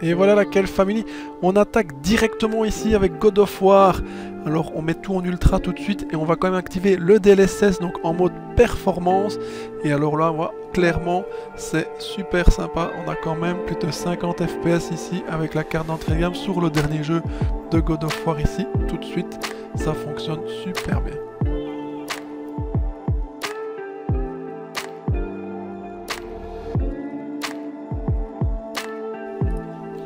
Et voilà la Kell Family, on attaque directement ici avec God of War. Alors on met tout en ultra tout de suite et on va quand même activer le DLSS donc en mode performance. Et alors là, voilà, clairement c'est super sympa, on a quand même plus de 50 FPS ici avec la carte d'entrée de gamme sur le dernier jeu de God of War ici. Tout de suite, ça fonctionne super bien.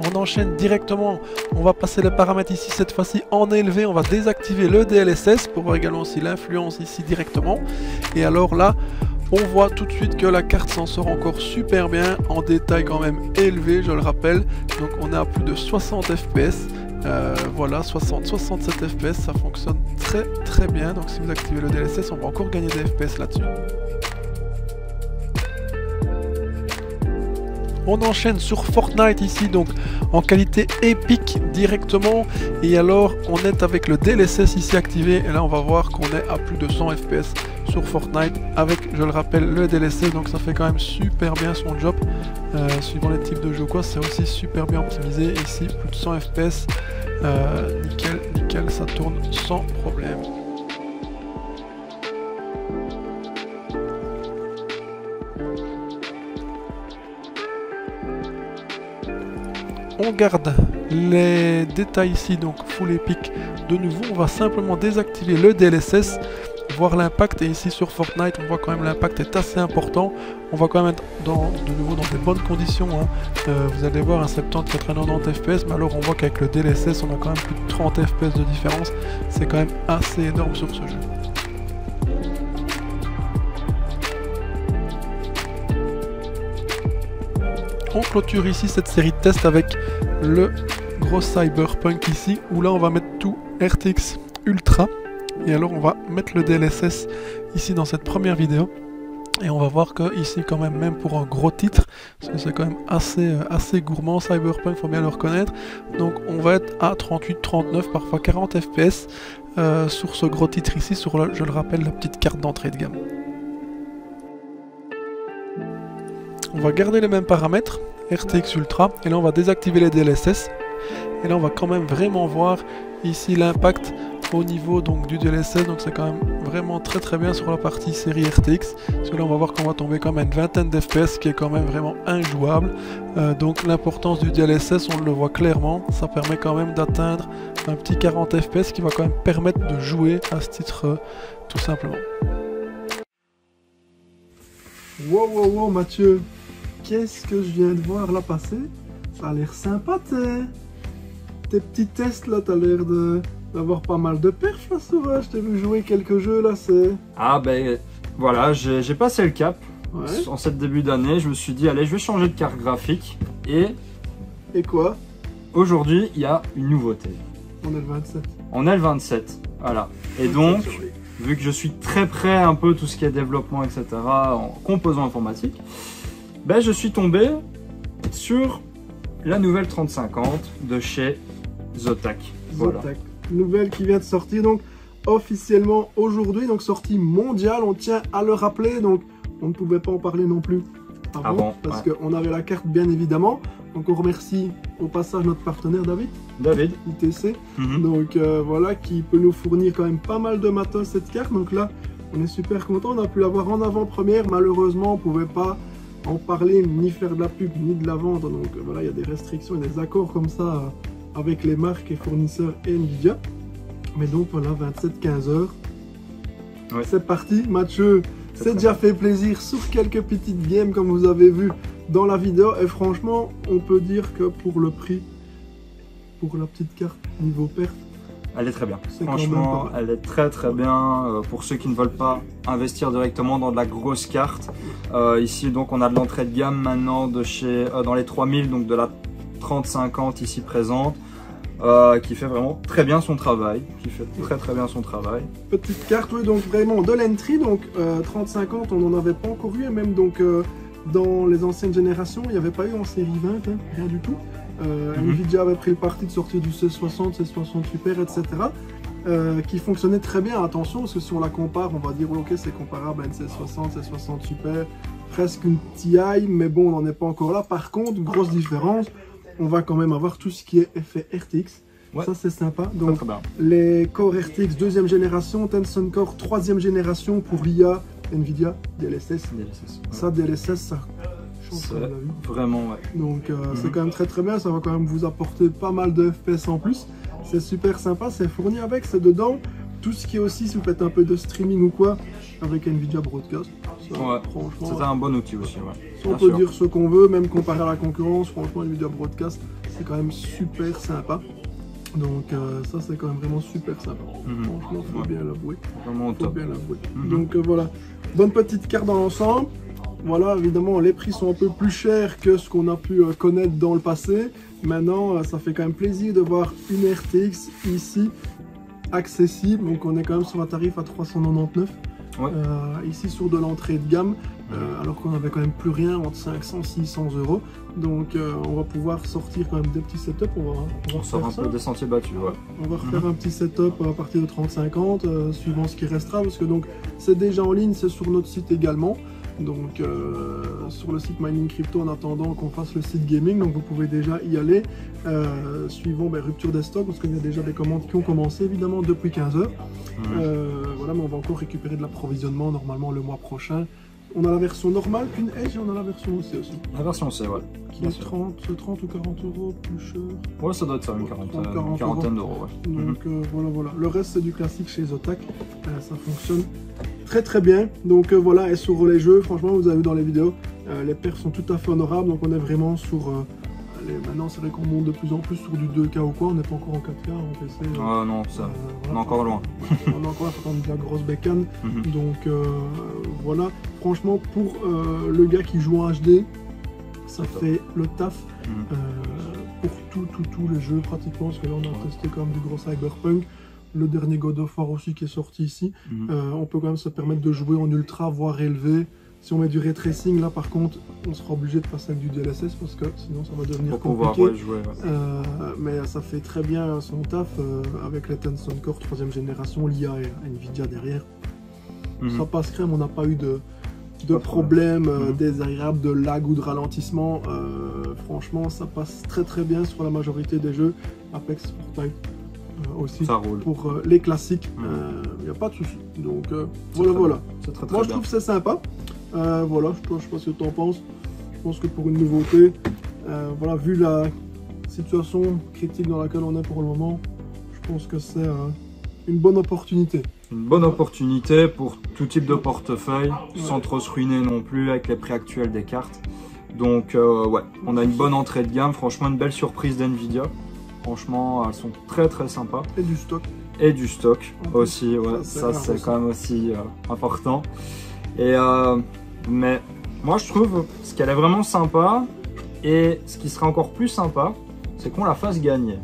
On enchaîne directement, on va passer les paramètres ici cette fois-ci en élevé, on va désactiver le DLSS pour voir également aussi l'influence ici directement. Et alors là, on voit tout de suite que la carte s'en sort encore super bien, en détail quand même élevé, je le rappelle. Donc on est à plus de 60 FPS, voilà 67 FPS, ça fonctionne très bien. Donc si vous activez le DLSS, on va encore gagner des FPS là-dessus. On enchaîne sur Fortnite ici, donc en qualité épique directement. Et alors, on est avec le DLSS ici activé. Et là, on va voir qu'on est à plus de 100 FPS sur Fortnite avec, je le rappelle, le DLSS. Donc ça fait quand même super bien son job. Suivant les types de jeux quoi, c'est aussi super bien optimisé. Ici, plus de 100 FPS. Nickel, ça tourne sans problème. On garde les détails ici, donc full epic. De nouveau, on va simplement désactiver le DLSS, voir l'impact. Et ici sur Fortnite, on voit quand même l'impact est assez important. On va quand même être de nouveau dans des bonnes conditions. Hein. Vous allez voir un 70, 90 FPS, mais alors on voit qu'avec le DLSS, on a quand même plus de 30 FPS de différence. C'est quand même assez énorme sur ce jeu. On clôture ici cette série de tests avec le gros Cyberpunk ici, où là on va mettre tout RTX Ultra. Et alors on va mettre le DLSS ici dans cette première vidéo. Et on va voir que ici quand même pour un gros titre, parce que c'est quand même assez gourmand Cyberpunk, faut bien le reconnaître. Donc on va être à 38, 39, parfois 40 FPS sur ce gros titre ici, sur je le rappelle, la petite carte d'entrée de gamme. On va garder les mêmes paramètres, RTX Ultra, et là on va désactiver les DLSS. Et là on va quand même vraiment voir ici l'impact au niveau donc du DLSS, donc c'est quand même vraiment très bien sur la partie série RTX. Parce que là on va voir qu'on va tomber quand même une vingtaine d'FPS, qui est quand même vraiment injouable. Donc l'importance du DLSS, on le voit clairement, ça permet quand même d'atteindre un petit 40 FPS qui va quand même permettre de jouer à ce titre tout simplement. Wow Mathieu, qu'est-ce que je viens de voir là passer? Ça a l'air sympa tes petits tests là, t'as l'air d'avoir pas mal de perfs là sur, je t'ai vu jouer quelques jeux là, c'est... Ah ben voilà, j'ai passé le cap. Ouais. En cette début d'année, je me suis dit allez, je vais changer de carte graphique. Et quoi? Aujourd'hui, il y a une nouveauté. On est le 27. On est le 27, voilà. Et donc, vu que je suis très près un peu tout ce qui est développement, etc., en composants informatiques, ben je suis tombé sur la nouvelle 3050 de chez Zotac. Voilà. Zotac. Nouvelle qui vient de sortir donc officiellement aujourd'hui, donc sortie mondiale, on tient à le rappeler, donc on ne pouvait pas en parler non plus avant, parce qu'on avait la carte bien évidemment. Donc on remercie au passage notre partenaire David ITC, donc voilà, qui peut nous fournir quand même pas mal de matos cette carte. Donc là on est super content, on a pu l'avoir en avant-première. Malheureusement on pouvait pas en parler, ni faire de la pub, ni de la vendre. Donc voilà, il y a des restrictions et des accords comme ça avec les marques et fournisseurs et Nvidia. Mais donc voilà, 27-15 heures. Ouais. C'est parti, Mathieu. C'est déjà fait plaisir sur quelques petites games comme vous avez vu dans la vidéo. Et franchement, on peut dire que pour le prix, pour la petite carte niveau perte, elle est très bien. Franchement, elle est très bien. Pour ceux qui ne veulent pas investir directement dans de la grosse carte. Ici, donc, on a de l'entrée de gamme maintenant de chez, dans les 3000, donc de la 3050 ici présente. Qui fait vraiment très bien son travail. Très bien son travail. Petite carte, oui, donc vraiment de l'entry. Donc 3050, on n'en avait pas encore eu. Et même donc dans les anciennes générations, il n'y avait pas eu en série 20, hein, rien du tout. Nvidia avait pris le parti de sortir du 1660, 1660 Super, etc. Qui fonctionnait très bien, attention, parce que si on la compare, on va dire ok, c'est comparable à une 1660, 1660 Super, presque une TI, mais bon, on n'en est pas encore là. Par contre, grosse différence, on va quand même avoir tout ce qui est effet RTX. Ouais. Ça c'est sympa. Donc les Core RTX 2e génération, Tensor Core 3e génération pour l'IA Nvidia DLSS. Ça DLSS ça change la vie. Vraiment ouais. Donc c'est quand même très bien, ça va quand même vous apporter pas mal de FPS en plus. C'est super sympa, c'est fourni avec, c'est dedans. Tout ce qui est aussi, si vous faites un peu de streaming ou quoi, avec Nvidia Broadcast. Ça, ouais, c'est un bon outil aussi. Ouais. Si on peut dire ce qu'on veut, même comparé à la concurrence, franchement, Nvidia Broadcast, c'est quand même super sympa. Donc ça, c'est quand même vraiment super sympa. Franchement, il faut bien l'avouer. Faut bien l'avouer. Donc voilà, bonne petite carte dans l'ensemble. Voilà, évidemment, les prix sont un peu plus chers que ce qu'on a pu connaître dans le passé. Maintenant, ça fait quand même plaisir de voir une RTX ici accessible. Donc on est quand même sur un tarif à 399. Ouais. Ici sur de l'entrée de gamme, alors qu'on avait quand même plus rien entre 500 et 600 euros. Donc on va pouvoir sortir quand même des petits setups. On sort un peu des sentiers battus. Ouais. On va refaire un petit setup à partir de 30-50, suivant ce qui restera, parce que donc c'est déjà en ligne, c'est sur notre site également. Donc sur le site Mining Crypto, en attendant qu'on fasse le site gaming, donc vous pouvez déjà y aller, suivant rupture des stocks, parce qu'il y a déjà des commandes qui ont commencé évidemment depuis 15 heures. Voilà, mais on va encore récupérer de l'approvisionnement normalement le mois prochain. On a la version normale, puis une Edge, et on a la version C aussi. La version C, ouais. Qui est 30 ou 40 euros plus cher. Ouais, ça doit être ça, une quarantaine d'euros. Ouais. Donc voilà. Le reste, c'est du classique chez Zotac. Ça fonctionne très bien. Donc voilà, et sur les jeux, franchement, vous avez vu dans les vidéos, les perfs sont tout à fait honorables. Donc on est vraiment sur... maintenant, c'est vrai qu'on monte de plus en plus sur du 2K ou quoi. On n'est pas encore en 4K en PC. Ah non, ça, voilà, on est encore loin. On est encore là, de la grosse bécane. Donc voilà, franchement, pour le gars qui joue en HD, ça fait le taf pour tous les jeux pratiquement. Parce que là, on a testé quand même du gros Cyberpunk. Le dernier God of War aussi qui est sorti ici. On peut quand même se permettre de jouer en ultra, voire élevé. Si on met du ray tracing, là par contre, on sera obligé de passer avec du DLSS parce que sinon ça va devenir compliqué. Jouer, mais ça fait très bien son taf avec les Tensor Core 3e génération, l'IA et Nvidia derrière. Ça passe crème, on n'a pas eu de problème désagréable, de lag ou de ralentissement. Franchement, ça passe très bien sur la majorité des jeux. Apex, Fortnite aussi. Ça roule. Pour les classiques, il n'y a pas de souci. Donc voilà. Moi je trouve que c'est sympa. Voilà, je sais pas ce que tu en penses. Je pense que pour une nouveauté, voilà, vu la situation critique dans laquelle on est pour le moment, je pense que c'est une bonne opportunité. Une bonne opportunité pour tout type de portefeuille, sans trop se ruiner non plus avec les prix actuels des cartes. Donc ouais, on a une bonne entrée de gamme, franchement une belle surprise d'Nvidia. Franchement, elles sont très sympas. Et du stock. Et du stock aussi, ouais, ça c'est quand même aussi important. Et mais moi je trouve ce qu'elle est vraiment sympa et ce qui serait encore plus sympa, c'est qu'on la fasse gagner.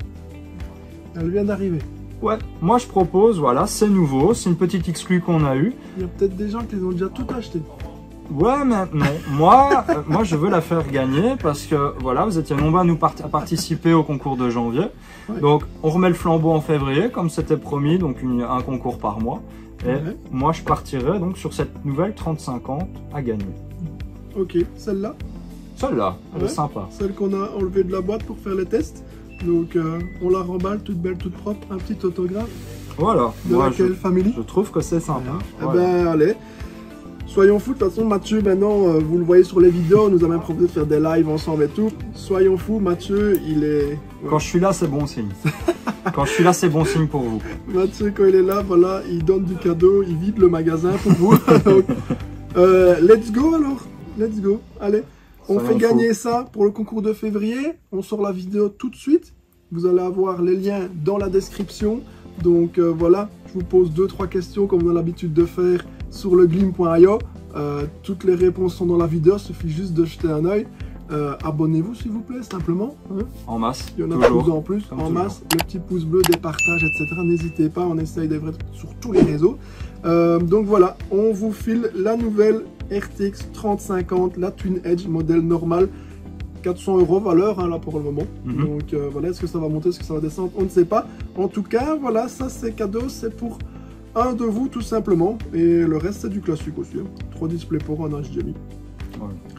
Elle vient d'arriver. Ouais, moi je propose, voilà, c'est nouveau, c'est une petite exclue qu'on a eue. Il y a peut-être des gens qui les ont déjà tout acheté. Ouais, mais non, moi je veux la faire gagner parce que voilà, vous étiez nombreux à participer au concours de janvier. Donc on remet le flambeau en février comme c'était promis, donc un concours par mois. Et moi je partirai donc sur cette nouvelle 3050 à gagner. Ok, celle-là? Celle-là, elle est sympa. Celle qu'on a enlevée de la boîte pour faire les tests. Donc on la remballe toute belle, toute propre, un petit autographe. Voilà. De laquelle famille? Je trouve que c'est sympa. Voilà. Eh ben allez, soyons fous. De toute façon, Mathieu, maintenant, vous le voyez sur les vidéos, nous a même proposé de faire des lives ensemble et tout. Soyons fous, Mathieu, il est... Quand je suis là, c'est bon signe. Quand je suis là, c'est bon signe pour vous. Mathieu, quand il est là, voilà, il donne du cadeau, il vide le magasin pour vous. Donc, let's go alors, let's go. Allez, on fait gagner ça pour le concours de février. On sort la vidéo tout de suite. Vous allez avoir les liens dans la description. Donc voilà, je vous pose 2-3 questions comme on a l'habitude de faire sur le gleam.io. Toutes les réponses sont dans la vidéo, il suffit juste de jeter un œil. Abonnez-vous s'il vous plaît, simplement. En masse. Il y en a de plus en plus, en masse. Le petit pouce bleu, des partages, etc. N'hésitez pas, on essaye d'être sur tous les réseaux. Donc voilà, on vous file la nouvelle RTX 3050, la Twin Edge, modèle normal. 400 € valeur là pour le moment. Donc voilà, est-ce que ça va monter, est-ce que ça va descendre, on ne sait pas. En tout cas, voilà, ça c'est cadeau, c'est pour un de vous tout simplement. Et le reste c'est du classique aussi. 3 displays pour un HDMI.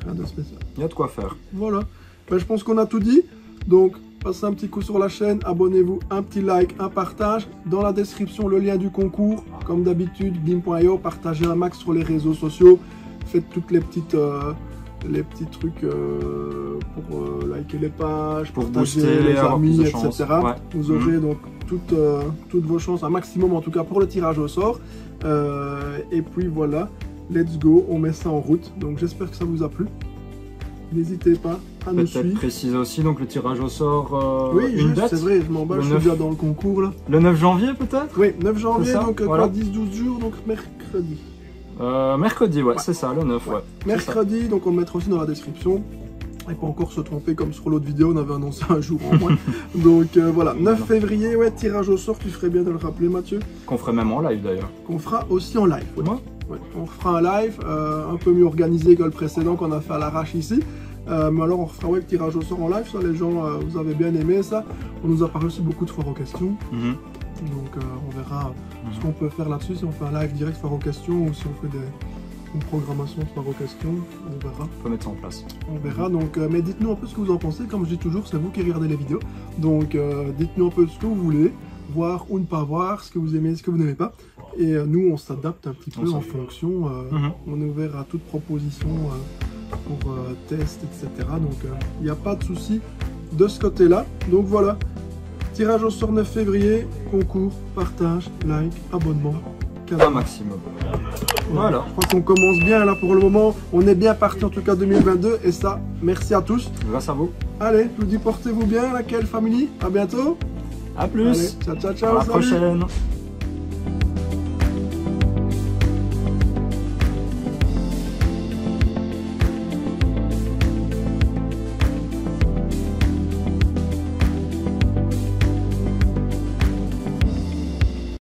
Rien de spécial. Il y a de quoi faire. Voilà. Ben, je pense qu'on a tout dit. Donc, passez un petit coup sur la chaîne, abonnez-vous, un petit like, un partage. Dans la description, le lien du concours. Comme d'habitude, bim.io, partagez un max sur les réseaux sociaux. Faites toutes les petits trucs pour liker les pages, pour partager booster, les amis, etc. Ouais. Vous aurez donc toutes vos chances, un maximum en tout cas pour le tirage au sort. Et puis voilà, let's go, on met ça en route. Donc j'espère que ça vous a plu. N'hésitez pas à nous suivre. Peut-être préciser aussi donc le tirage au sort. Oui, une date. c'est vrai, je m'en bats, je suis déjà dans le concours là. Le 9 janvier peut-être. Oui, 9 janvier, ça, donc voilà. 10-12 jours, donc mercredi. Mercredi, ouais. C'est ça, le 9, ouais. Mercredi, donc on le mettra aussi dans la description. Et pas encore se tromper comme sur l'autre vidéo, on avait annoncé un jour en moins. Donc voilà, 9 février, ouais, tirage au sort, tu ferais bien de le rappeler Mathieu. Qu'on ferait même en live d'ailleurs. Qu'on fera aussi en live. Ouais. Ouais, on fera un live un peu mieux organisé que le précédent qu'on a fait à l'arrache ici. Mais alors on refera le tirage au sort en live, ça les gens, vous avez bien aimé ça. On nous a parlé aussi beaucoup de foire aux questions. Donc on verra ce qu'on peut faire là-dessus, si on fait un live direct foire aux questions ou si on fait une programmation de foire aux questions, on verra. On peut mettre ça en place. On verra, donc, mais dites-nous un peu ce que vous en pensez, comme je dis toujours, c'est vous qui regardez les vidéos. Donc dites-nous un peu ce que vous voulez, voir ou ne pas voir, ce que vous aimez, ce que vous n'aimez pas. Et nous on s'adapte un petit peu en fonction, on est ouvert à toute proposition pour tests, etc. Donc il n'y a pas de souci de ce côté-là. Donc voilà, tirage au sort 9 février, concours, partage, like, abonnement, un maximum. Voilà. Je crois qu'on commence bien là pour le moment. On est bien parti en tout cas 2022 et ça, merci à tous. Grâce à vous. Allez, je vous dis portez-vous bien, la Kale Family. À bientôt. À plus. Allez, ciao, ciao, ciao. À la prochaine.